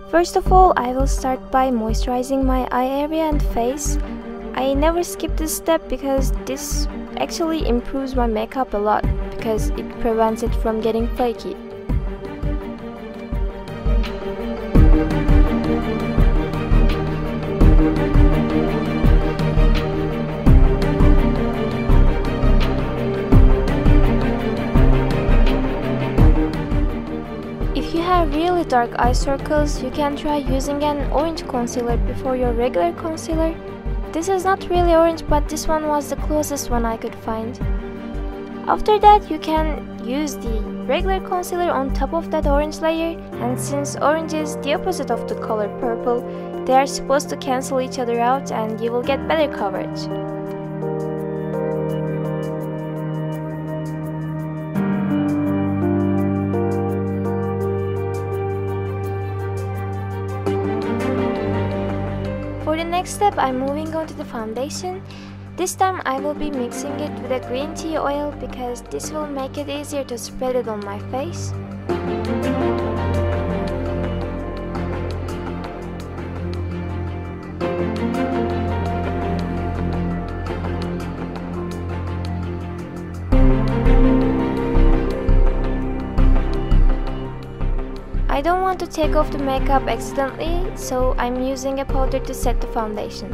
First of all, I will start by moisturizing my eye area and face. I never skip this step because this actually improves my makeup a lot because it prevents it from getting flaky. If you have really dark eye circles, you can try using an orange concealer before your regular concealer. This is not really orange, but this one was the closest one I could find. After that, you can use the regular concealer on top of that orange layer, and since orange is the opposite of the color purple, they are supposed to cancel each other out and you will get better coverage. For the next step, I'm moving on to the foundation. This time I will be mixing it with a green tea oil because this will make it easier to spread it on my face. I don't want to take off the makeup accidentally, so I'm using a powder to set the foundation.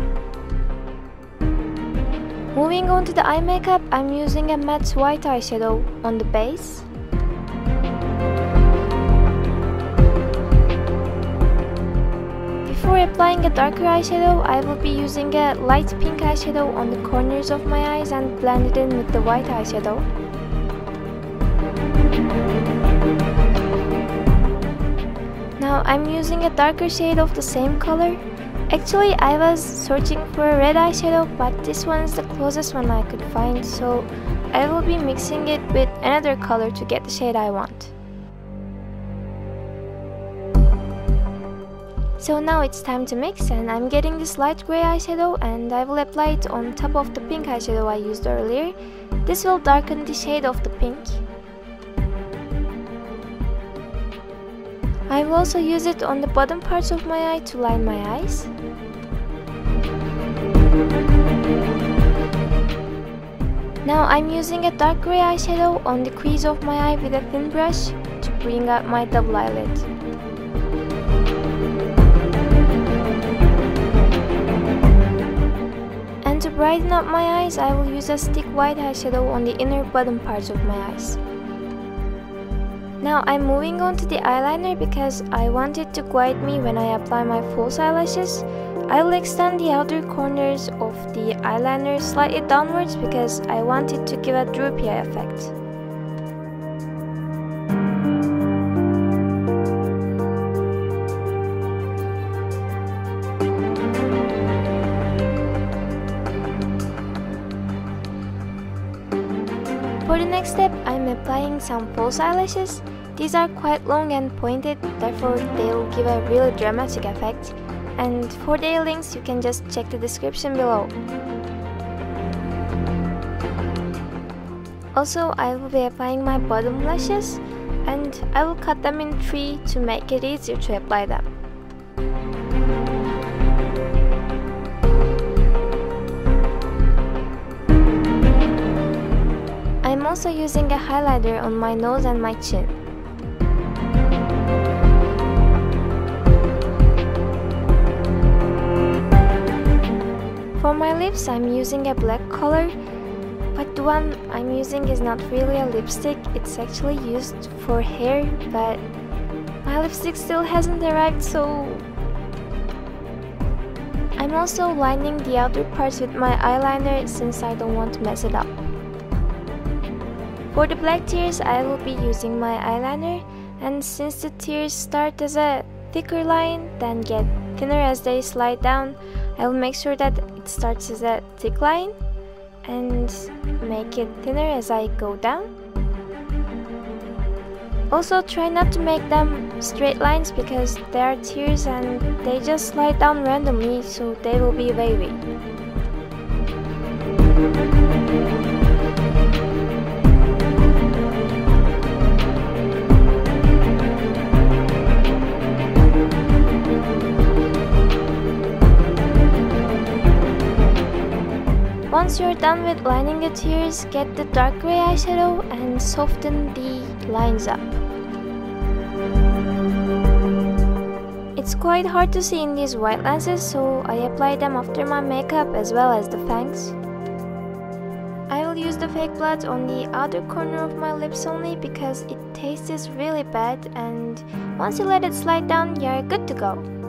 Moving on to the eye makeup, I'm using a matte white eyeshadow on the base. Before applying a darker eyeshadow, I will be using a light pink eyeshadow on the corners of my eyes and blend it in with the white eyeshadow. Now I'm using a darker shade of the same color. Actually, I was searching for a red eyeshadow, but this one is the closest one I could find, so I will be mixing it with another color to get the shade I want. So now it's time to mix, and I'm getting this light grey eyeshadow and I will apply it on top of the pink eyeshadow I used earlier. This will darken the shade of the pink. I will also use it on the bottom parts of my eye to line my eyes. Now I'm using a dark grey eyeshadow on the crease of my eye with a thin brush to bring out my double eyelid. And to brighten up my eyes, I will use a stick white eyeshadow on the inner bottom parts of my eyes. Now I'm moving on to the eyeliner because I want it to guide me when I apply my false eyelashes. I will extend the outer corners of the eyeliner slightly downwards because I want it to give a droopy eye effect. For the next step, I'm applying some false eyelashes. These are quite long and pointed, therefore they will give a really dramatic effect. And for their links, you can just check the description below. Also, I will be applying my bottom lashes, and I will cut them in 3 to make it easier to apply them. I'm also using a highlighter on my nose and my chin. For my lips, I'm using a black color, but the one I'm using is not really a lipstick, it's actually used for hair, but my lipstick still hasn't arrived, so I'm also lining the outer parts with my eyeliner since I don't want to mess it up. For the black tears, I will be using my eyeliner, and since the tears start as a thicker line, then get thinner as they slide down, I will make sure that it starts as a thick line and make it thinner as I go down. Also, try not to make them straight lines because they are tears and they just slide down randomly, so they will be wavy. Once you're done with lining your tears, get the dark gray eyeshadow and soften the lines up. It's quite hard to see in these white lenses, so I apply them after my makeup as well as the fangs. I will use the fake blood on the outer corner of my lips only because it tastes really bad, and once you let it slide down, you're good to go.